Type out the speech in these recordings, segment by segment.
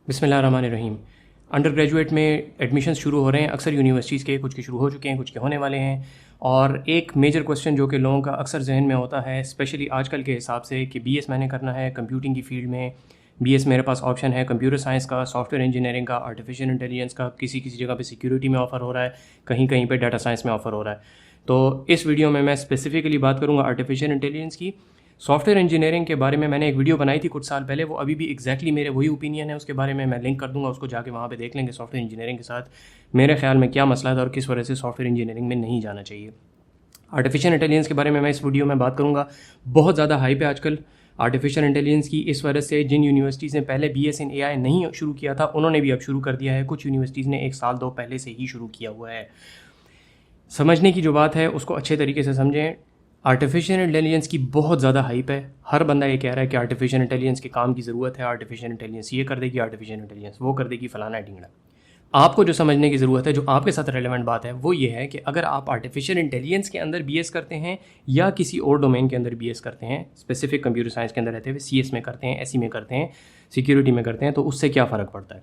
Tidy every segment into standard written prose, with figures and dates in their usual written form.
बिस्मिल्लाहिर्रहमानिर्रहीम। Under graduate में admission शुरू हो रहे हैं अक्सर यूनिवर्सिटीज़ के, कुछ के शुरू हो चुके हैं, कुछ के होने वाले हैं। और एक मेजर क्वेश्चन जो कि लोगों का अक्सर जहन में होता है, स्पेशली आजकल के हिसाब से, कि बीएस मैंने करना है कंप्यूटिंग की फील्ड में। बीएस मेरे पास ऑप्शन है कंप्यूटर साइंस का, सॉफ्टवेयर इंजीनियरिंग का, आर्टिफिशियल इंटेलिजेंस का, किसी किसी जगह पे सिक्योरिटी में ऑफ़र हो रहा है, कहीं कहीं पे डाटा साइंस में ऑफ़र हो रहा है। तो इस वीडियो में मैं स्पेसिफिकली बात करूँगा आर्टिफिशियल इंटेलिजेंस की। सॉफ्टवेयर इंजीनियरिंग के बारे में मैंने एक वीडियो बनाई थी कुछ साल पहले, वो अभी भी एग्जैक्टली मेरे वही ओपिनियन है उसके बारे में। मैं लिंक कर दूंगा, उसको जाके वहाँ पे देख लेंगे सॉफ्टवेयर इंजीनियरिंग के साथ मेरे ख्याल में क्या मसला था और किस वजह से सॉफ्टवेयर इंजीनियरिंग में नहीं जाना चाहिए। आर्टिफिशियल इंटेलिजेंस के बारे में मैं इस वीडियो में बात करूँगा। बहुत ज़्यादा हाइप है आजकल आर्टिफिशियल इंटेलिजेंस की, इस वजह से जिन यूनिवर्सिटीज़ ने पहले BS इन AI नहीं शुरू किया था, उन्होंने भी अब शुरू कर दिया है। कुछ यूनिवर्सिटीज़ ने 1 साल 2 पहले से ही शुरू किया हुआ है। समझने की जो बात है उसको अच्छे तरीके से समझें। आर्टिफिशियल इंटेलिजेंस की बहुत ज़्यादा हाइप है। हर बंदा ये कह रहा है कि आर्टिफिशियल इंटेलिजेंस के काम की ज़रूरत है, आर्टिफिशियल इंटेलिजेंस ये कर देगी, आर्टिफिशियल इंटेलिजेंस वो कर देगी, फलाना ढिंगड़ा। आपको जो समझने की ज़रूरत है, जो आपके साथ रेलेवेंट बात है, वो ये है कि अगर आप आर्टिफिशियल इंटेलिजेंस के अंदर BS करते हैं या किसी और डोमेन के अंदर BS करते हैं, स्पेसिफिक कंप्यूटर साइंस के अंदर रहते हुए CS में करते हैं, SE में करते हैं, सिक्योरिटी में करते हैं, तो उससे क्या फ़र्क पड़ता है।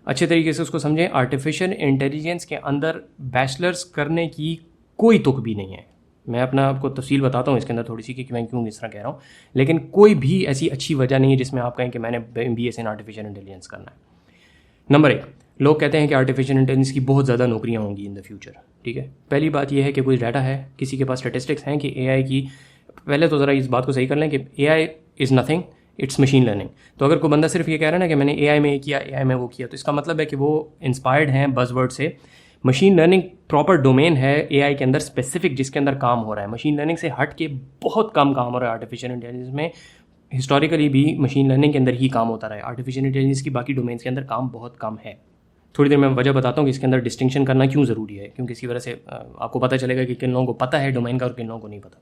अच्छे तरीके से उसको समझें। आर्टिफिशियल इंटेलिजेंस के अंदर बैचलर्स करने की कोई तुक भी नहीं है। मैं अपना आपको तफसील बताता हूँ इसके अंदर थोड़ी सी कि मैं क्यों इस तरह कह रहा हूँ, लेकिन कोई भी ऐसी अच्छी वजह नहीं है जिसमें आप कहें कि मैंने BS इन आर्टिफिशियल इंटेलिजेंस करना है। नंबर 1, लोग कहते हैं कि आर्टिफिशियल इंटेलिजेंस की बहुत ज़्यादा नौकरियाँ होंगी इन द फ्यूचर। ठीक है, पहली बात यह है कि कोई डाटा है, किसी के पास स्टेटिस्टिक्स हैं कि AI की, पहले तो ज़रा इस बात को सही कर लें कि AI is nothing, it's machine learning. तो अगर कोई बंदा सिर्फ ये कह रहा है ना कि मैंने AI में ये किया, AI में वो किया, तो इसका मतलब है कि वो इंस्पायर्ड हैं बज़वर्ड से। मशीन लर्निंग प्रॉपर डोमेन है AI के अंदर स्पेसिफिक, जिसके अंदर काम हो रहा है। मशीन लर्निंग से हट के बहुत कम काम हो रहा है आर्टिफिशियल इंटेलिजेंस में। हिस्टोरिकली भी मशीन लर्निंग के अंदर ही काम होता रहा है, आर्टिफिशियल इंटेलिजेंस की बाकी डोमेन्स के अंदर काम बहुत कम है। थोड़ी देर में वजह बताता हूँ कि इसके अंदर डिस्टिंक्शन करना क्यों ज़रूरी है, क्योंकि इसी वजह से आपको पता चलेगा कि किन लोगों को पता है डोमेन का और किन लोगों को नहीं पता।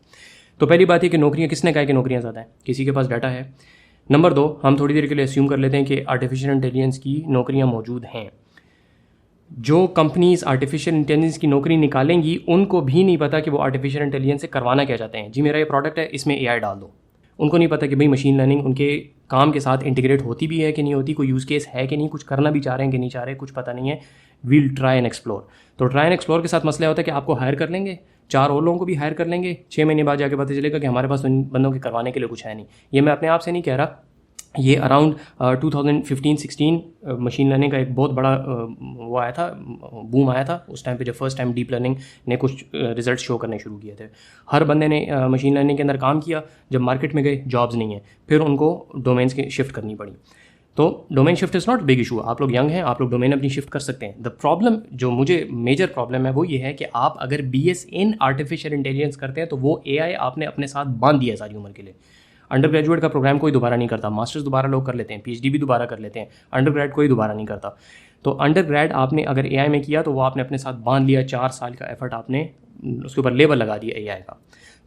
तो पहली बात है कि नौकरियाँ, किसने कहा कि नौकरियाँ ज़्यादा हैं? किसी के पास डाटा है। नंबर 2, हम थोड़ी देर के लिए अस्यूम कर लेते हैं कि आर्टिफिशियल इंटेलिजेंस की नौकरियाँ मौजूद हैं। जो कंपनीज आर्टिफिशियल इंटेलिजेंस की नौकरी निकालेंगी, उनको भी नहीं पता कि वो आर्टिफिशियल इंटेलिजेंस से करवाना क्या चाहते हैं। जी मेरा ये प्रोडक्ट है, इसमें AI डाल दो। उनको नहीं पता कि भाई मशीन लर्निंग उनके काम के साथ इंटीग्रेट होती भी है कि नहीं होती, कोई यूज़ केस है कि नहीं, कुछ करना भी चाह रहे हैं कि नहीं चाह रहे, कुछ पता नहीं है। We'll try and explore. तो ट्राई एंड एक्सप्लोर के साथ मसला होता है कि आपको हायर कर लेंगे, 4 और लोगों को भी हायर कर लेंगे, 6 महीने बाद जाके पता चलेगा कि हमारे पास उन बंदों के करवाने के लिए कुछ है नहीं। ये मैं अपने आप से नहीं कह रहा, ये अराउंड 2015-16 मशीन लर्निंग का एक बहुत बड़ा वो आया था, बूम आया था उस टाइम पे, जब फर्स्ट टाइम डीप लर्निंग ने कुछ रिजल्ट शो करने शुरू किए थे। हर बंदे ने मशीन लर्निंग के अंदर काम किया, जब मार्केट में गए जॉब्स नहीं है, फिर उनको डोमेन्स की शिफ्ट करनी पड़ी। तो domain shift is not big issue, आप लोग यंग हैं, आप लोग डोमेन अपनी शिफ्ट कर सकते हैं। द प्रॉब्लम, जो मुझे मेजर प्रॉब्लम है, वो ये है कि आप अगर BS इन आर्टिफिशियल इंटेलिजेंस करते हैं तो वो AI आपने अपने साथ बांध दिया है सारी उम्र के लिए। अंडर ग्रेजुएट का प्रोग्राम कोई दोबारा नहीं करता, मास्टर्स दोबारा लोग कर लेते हैं, PhD भी दोबारा कर लेते हैं, अंडर ग्रेड कोई दोबारा नहीं करता। तो अंडर ग्रेड आपने अगर AI में किया तो वो आपने अपने साथ बांध लिया, 4 साल का एफर्ट आपने उसके ऊपर लेबल लगा दिया AI का।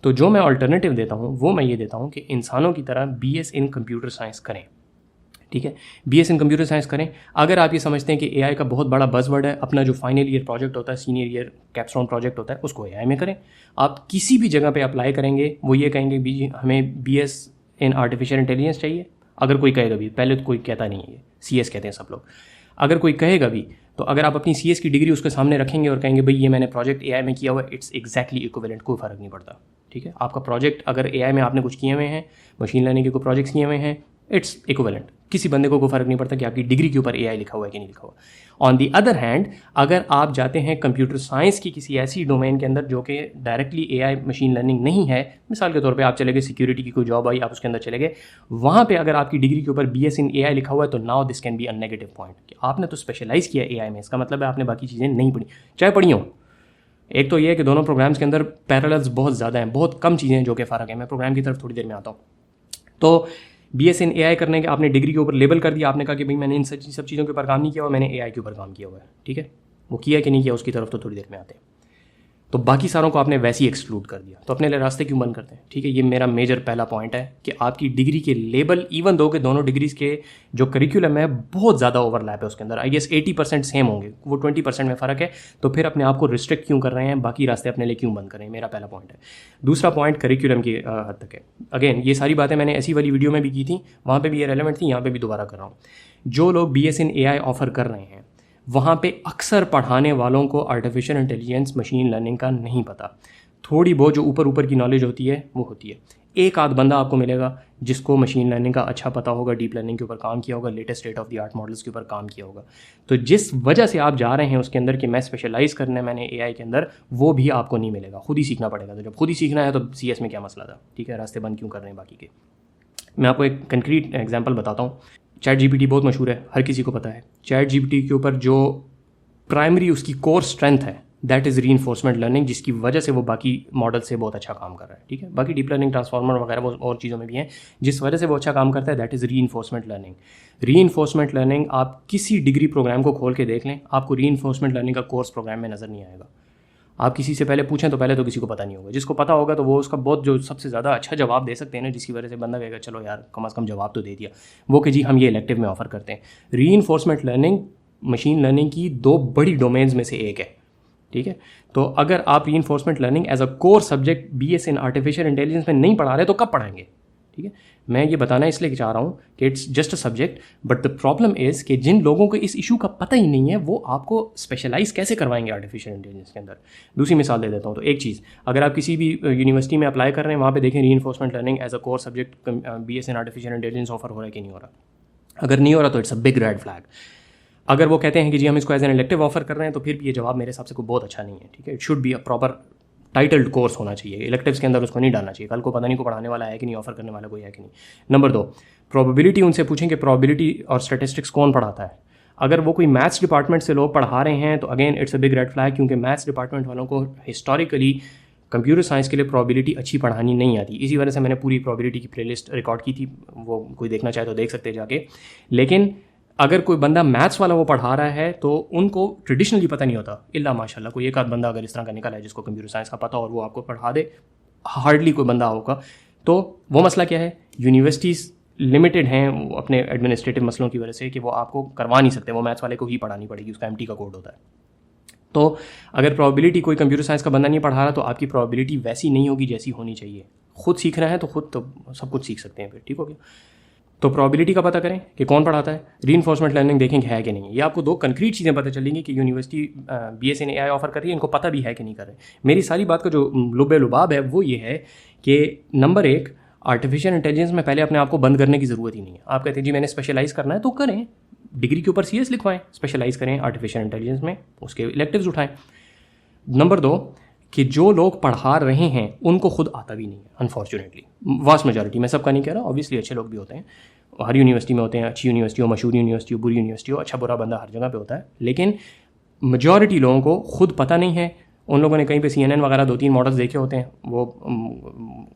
तो जो मैं अल्टरनेटिव देता हूँ वो मैं ये देता हूँ कि इंसानों की तरह BS इन कंप्यूटर साइंस करें। ठीक है, BS इन कंप्यूटर साइंस करें। अगर आप ये समझते हैं कि AI का बहुत बड़ा बज़वर्ड है, अपना जो फाइनल ईयर प्रोजेक्ट होता है, सीनियर ईयर कैप्स्टोन प्रोजेक्ट होता है, उसको AI में करें। आप किसी भी जगह पे अप्लाई करेंगे, वो ये कहेंगे भी हमें BS इन आर्टिफिशियल इंटेलिजेंस चाहिए। अगर कोई कहेगा भी, पहले तो कोई कहता नहीं है, CS कहते हैं सब लोग। अगर कोई कहेगा भी, तो अगर आप अपनी CS की डिग्री उसके सामने रखेंगे और कहेंगे भाई ये मैंने प्रोजेक्ट AI में किया हुआ है, इट्स एग्जैक्टली इक्विवेलेंट, कोई फ़र्क नहीं पड़ता। ठीक है, आपका प्रोजेक्ट अगर AI में आपने कुछ किए हुए हैं, मशीन लर्निंग के कोई प्रोजेक्ट्स किए हुए हैं, इट्स इक्विवेलेंट। किसी बंदे को कोई फ़र्क नहीं पड़ता कि आपकी डिग्री के ऊपर AI लिखा हुआ है कि नहीं लिखा हुआ। ऑन दी अदर हैंड, अगर आप जाते हैं कंप्यूटर साइंस की किसी ऐसी डोमेन के अंदर जो कि डायरेक्टली AI मशीन लर्निंग नहीं है, मिसाल के तौर पे आप चले गए सिक्योरिटी की कोई जॉब आई, आप उसके अंदर चले गए, वहाँ पे अगर आपकी डिग्री के ऊपर BS इन AI लिखा हुआ है, तो now this can be a negative point कि आपने तो स्पेशलाइज़ किया AI में, इसका मतलब है आपने बाकी चीज़ें नहीं पढ़ी, चाहे पढ़ी हों। एक तो ये है कि दोनों प्रोग्राम्स के अंदर पैरेलल्स बहुत ज़्यादा हैं, बहुत कम चीज़ें हैं जो कि फ़र्क है। मैं प्रोग्राम की तरफ थोड़ी देर में आता हूँ। तो BS इन AI करने के आपने डिग्री के ऊपर लेबल कर दिया, आपने कहा कि भाई मैंने इन सब चीज़ों के ऊपर काम नहीं किया हुआ, मैंने AI के ऊपर काम किया हुआ है। ठीक है, वो किया कि नहीं किया उसकी तरफ तो थोड़ी देर में आते हैं। तो बाकी सारों को आपने वैसे ही एक्सक्लूड कर दिया, तो अपने लिए रास्ते क्यों बंद करते हैं? ठीक है, ये मेरा मेजर पहला पॉइंट है कि आपकी डिग्री के लेबल, इवन दो के दोनों डिग्रीज के जो करिकुलम है बहुत ज़्यादा ओवरलैप है उसके अंदर, आई गेस 80% सेम होंगे, वो 20% में फ़र्क है, तो फिर अपने आप को रिस्ट्रिक्ट क्यों कर रहे हैं, बाकी रास्ते अपने लिए क्यों बंद कर रहे हैं? मेरा पहला पॉइंट है। दूसरा पॉइंट करिकुलम की हद तक है। अगेन ये सारी बातें मैंने ऐसी वाली वीडियो में भी की थी, वहाँ पर भी ये रेलेवेंट थी, यहाँ पर भी दोबारा कर रहा हूँ। जो लोग BS in AI ऑफर कर रहे हैं वहाँ पे अक्सर पढ़ाने वालों को आर्टिफिशियल इंटेलिजेंस, मशीन लर्निंग का नहीं पता। थोड़ी बहुत जो ऊपर ऊपर की नॉलेज होती है वो होती है। एक आध बंदा आपको मिलेगा जिसको मशीन लर्निंग का अच्छा पता होगा, डीप लर्निंग के ऊपर काम किया होगा, latest state of the art models के ऊपर काम किया होगा। तो जिस वजह से आप जा रहे हैं उसके अंदर कि मैं स्पेशलाइज करना है मैंने AI के अंदर, वो भी आपको नहीं मिलेगा, खुद ही सीखना पड़ेगा। तो जब खुद ही सीखना है तो CS में क्या मसला था? ठीक है, रास्ते बंद क्यों कर रहे हैं बाकी के? मैं आपको एक कंक्रीट एग्जाम्पल बताता हूँ। ChatGPT बहुत मशहूर है, हर किसी को पता है। ChatGPT के ऊपर जो प्राइमरी उसकी कोर स्ट्रेंथ है दैट इज़ रीइंफोर्समेंट लर्निंग, जिसकी वजह से वो बाकी मॉडल से बहुत अच्छा काम कर रहा है। ठीक है, बाकी डीप लर्निंग, ट्रांसफॉर्मर वगैरह वो और चीज़ों में भी हैं, जिस वजह से वो अच्छा काम करता है that is reinforcement learning. Reinforcement learning आप किसी डिग्री प्रोग्राम को खोल के देख लें, आपको रीइंफोर्समेंट लर्निंग का कोर्स प्रोग्राम में नज़र नहीं आएगा। आप किसी से पहले पूछें तो पहले तो किसी को पता नहीं होगा, जिसको पता होगा तो वो उसका बहुत जो सबसे ज़्यादा अच्छा जवाब दे सकते हैं ना, जिसकी वजह से बंदा कहेगा चलो यार कम से कम जवाब तो दे दिया, वो कि जी हम ये इलेक्टिव में ऑफर करते हैं। रीइंफोर्समेंट लर्निंग मशीन लर्निंग की दो बड़ी डोमेन्स में से एक है। ठीक है, तो अगर आप reinforcement learning as a core subject BS in artificial intelligence में नहीं पढ़ा रहे तो कब पढ़ाएंगे? ठीक है, मैं ये बताना इसलिए चाह रहा हूँ कि it's just a subject, but the problem is कि जिन लोगों को इस इशू का पता ही नहीं है वो आपको स्पेशलाइज कैसे करवाएंगे आर्टिफिशियल इंटेलिजेंस के अंदर। दूसरी मिसाल दे देता हूँ। तो एक चीज़, अगर आप किसी भी यूनिवर्सिटी में अप्लाई कर रहे हैं, वहाँ पे देखें reinforcement learning as a core subject BS in artificial intelligence offer हो रहा है कि नहीं हो रहा। अगर नहीं हो रहा तो it's a big red flag. अगर वो कहते हैं कि जी हम इसको एज एन इलेक्टिव ऑफर कर रहे हैं, तो फिर भी ये जवाब मेरे हिसाब से कोई बहुत अच्छा नहीं है। ठीक है, it should be a proper titled course होना चाहिए, इलेक्टिव्स के अंदर उसको नहीं डालना चाहिए। कल को पता नहीं को पढ़ाने वाला है कि नहीं, ऑफर करने वाला कोई है कि नहीं। नंबर 2, प्रोबेबिलिटी उनसे पूछें कि प्रोबेबिलिटी और स्टैटिस्टिक्स कौन पढ़ाता है। अगर वो कोई मैथ्स डिपार्टमेंट से लोग पढ़ा रहे हैं तो again it's a big red flag, क्योंकि मैथ्स डिपार्टमेंट वालों को हिस्टोरिकली कंप्यूटर साइंस के लिए प्रोबेबिलिटी अच्छी पढ़ानी नहीं आती। इसी वजह से मैंने पूरी प्रोबेबिलिटी की प्लेलिस्ट रिकॉर्ड की थी, वो कोई देखना चाहे तो देख सकते हैं जाके। लेकिन अगर कोई बंदा मैथ्स वाला वो पढ़ा रहा है तो उनको ट्रेडिशनली पता नहीं होता, इल्ला माशाल्लाह कोई एक आध बंदा अगर इस तरह का निकला है जिसको कंप्यूटर साइंस का पता और वो आपको पढ़ा दे, हार्डली कोई बंदा होगा। तो वो मसला क्या है, यूनिवर्सिटीज़ लिमिटेड हैं वो अपने एडमिनिस्ट्रेटिव मसलों की वजह से कि वो आपको करवा नहीं सकते, वो मैथ्स वाले को ही पढ़ानी पड़ेगी, उसका MT का कोड होता है। तो अगर प्रोबेबिलिटी कोई कंप्यूटर साइंस का बंदा नहीं पढ़ा रहा तो आपकी प्रोबेबिलिटी वैसी नहीं होगी जैसी होनी चाहिए। खुद सीखना है तो खुद तो सब कुछ सीख सकते हैं फिर, ठीक हो गया। तो प्रोबेबिलिटी का पता करें कि कौन पढ़ाता है, रीइंफोर्समेंट लर्निंग देखेंगे है कि नहीं। ये आपको दो कंक्रीट चीज़ें पता चलेंगी कि university BS in AI offer कर रही है, इनको पता भी है कि नहीं कर रहे। मेरी सारी बात का जो लुबे लुबाब है वो ये है कि नंबर 1, आर्टिफिशियल इंटेलिजेंस में पहले अपने आप को बंद करने की ज़रूरत ही नहीं है। आप कहते हैं जी मैंने स्पेशलाइज करना है तो करें, डिग्री के ऊपर CS लिखवाएं, स्पेशलाइज करें आर्टिफिशियल इंटेलिजेंस में, उसके इलेक्टिव्स उठाएं। नंबर 2 कि जो लोग पढ़ा रहे हैं उनको खुद आता भी नहीं है, अनफॉर्चुनेटली वास्ट मेजॉरिटी, मैं सबका नहीं कह रहा, ऑब्वियसली अच्छे लोग भी होते हैं, हर यूनिवर्सिटी में होते हैं, अच्छी यूनिवर्सिटी हो, मशहूर यूनिवर्सिटी हो, बुरी यूनिवर्सिटी हो, अच्छा बुरा बंदा हर जगह पे होता है, लेकिन मेजॉरिटी लोगों को खुद पता नहीं है। उन लोगों ने कहीं पे CNN वगैरह 2-3 मॉडल्स देखे होते हैं, वो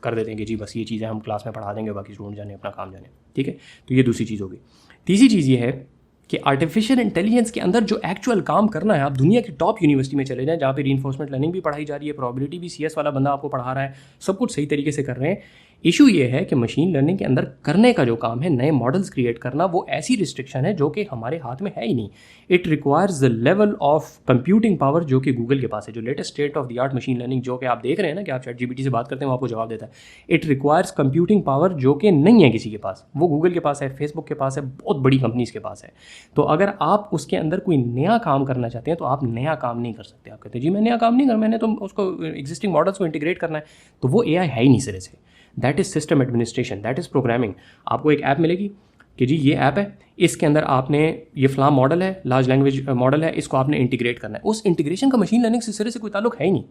कर देते हैं कि जी बस ये चीज़ें हम क्लास में पढ़ा देंगे, बाकी स्टूडेंट जाने अपना काम जाने। ठीक है, तो ये दूसरी चीज़ होगी। तीसरी चीज़ ये है कि आर्टिफिशियल इंटेलिजेंस के अंदर जो एक्चुअल काम करना है, आप दुनिया की टॉप यूनिवर्सिटी में चले जाएं जहाँ पे रीइंफोर्समेंट लर्निंग भी पढ़ाई जा रही है, प्रोबेबिलिटी भी CS वाला बंदा आपको पढ़ा रहा है, सब कुछ सही तरीके से कर रहे हैं। इशू ये है कि मशीन लर्निंग के अंदर करने का जो काम है, नए मॉडल्स क्रिएट करना, वो ऐसी रिस्ट्रिक्शन है जो कि हमारे हाथ में है ही नहीं। It requires the level of computing power जो कि गूगल के पास है, जो latest state of the art machine learning जो कि आप देख रहे हैं ना कि आप ChatGPT से बात करते हैं वो आपको जवाब देता है। इट रिक्वायर्स कंप्यूटिंग पावर जो कि नहीं है किसी के पास, वो गूगल के पास है, फेसबुक के पास है, बहुत बड़ी कंपनीज के पास है। तो अगर आप उसके अंदर कोई नया काम करना चाहते हैं तो आप नया काम नहीं कर सकते। आप कहते हैं जी मैं नया काम नहीं कर, मैंने तो उसको एग्जिस्टिंग मॉडल्स को इंटीग्रेट करना है, तो वो AI है ही नहीं सिरे से। That is system administration, that is programming. आपको एक ऐप मिलेगी कि जी ये ऐप है, इसके अंदर आपने ये फलां मॉडल है, लार्ज लैंग्वेज मॉडल है, इसको आपने इंटीग्रेट करना है। उस इंटीग्रेशन का मशीन लर्निंग से सिरे से कोई ताल्लुक है ही नहीं।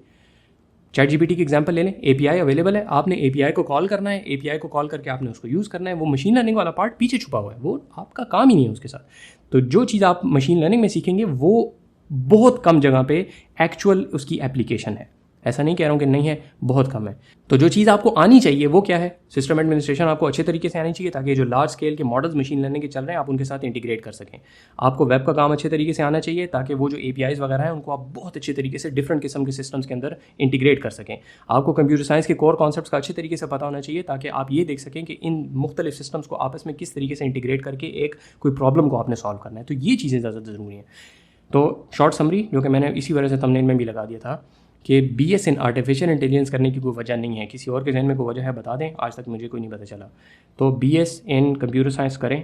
ChatGPT की एग्जांपल ले लें, API अवेलेबल है, आपने API को कॉल करना है, API को कॉल करके आपने उसको यूज़ करना है। वो मशीन लर्निंग वाला पार्ट पीछे छुपा हुआ है, वो आपका काम ही नहीं है उसके साथ। तो जो चीज़ आप मशीन लर्निंग में सीखेंगे वो बहुत कम जगह पे एक्चुअल उसकी एप्लीकेशन है। ऐसा नहीं कह रहा हूँ कि नहीं है, बहुत कम है। तो जो चीज़ आपको आनी चाहिए वो क्या है? सिस्टम एडमिनिस्ट्रेशन आपको अच्छे तरीके से आनी चाहिए ताकि जो लार्ज स्केल के मॉडल्स मशीन लर्निंग के चल रहे हैं आप उनके साथ इंटीग्रेट कर सकें। आपको वेब का काम अच्छे तरीके से आना चाहिए ताकि वो जो APIs वगैरह हैं उनको आप बहुत अच्छे तरीके से डिफरेंट किस्म के सिस्टम्स के अंदर इंटीग्रेट कर सकें। आपको कंप्यूटर साइंस के कोर कॉन्सेप्ट्स का अच्छे तरीके से पता होना चाहिए ताकि आप ये देख सकें कि इन मुख्तलिफ सिस्टम्स को आपस में किस तरीके से इंटीग्रेट करके एक कोई प्रॉब्लम को आपने सॉल्व करना है। तो ये चीज़ें ज़्यादा ज़रूरी हैं। तो शॉर्ट समरी जो कि मैंने इसी वजह से थंबनेल में भी लगा दिया था कि BS इन आर्टिफिशियल इंटेलिजेंस करने की कोई वजह नहीं है। किसी और के जहन में कोई वजह है बता दें, आज तक मुझे कोई नहीं पता चला। तो BS इन कंप्यूटर साइंस करें।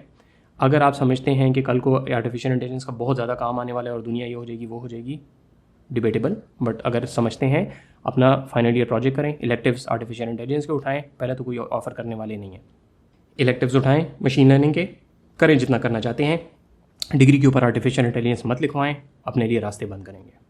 अगर आप समझते हैं कि कल को आर्टिफिशियल इंटेलिजेंस का बहुत ज़्यादा काम आने वाला है और दुनिया ये हो जाएगी वो हो जाएगी, डिबेटेबल, बट अगर समझते हैं अपना फाइनल ईयर प्रोजेक्ट करें। इलेक्टिव्स आर्टिफिशियल इंटेलिजेंस के उठाएं, पहले तो कोई ऑफर करने वाले नहीं है। इलेक्टिव्स उठाएं मशीन लर्निंग के, करें जितना करना चाहते हैं। डिग्री के ऊपर आर्टिफिशियल इंटेलिजेंस मत लिखवाएं, अपने लिए रास्ते बंद करेंगे।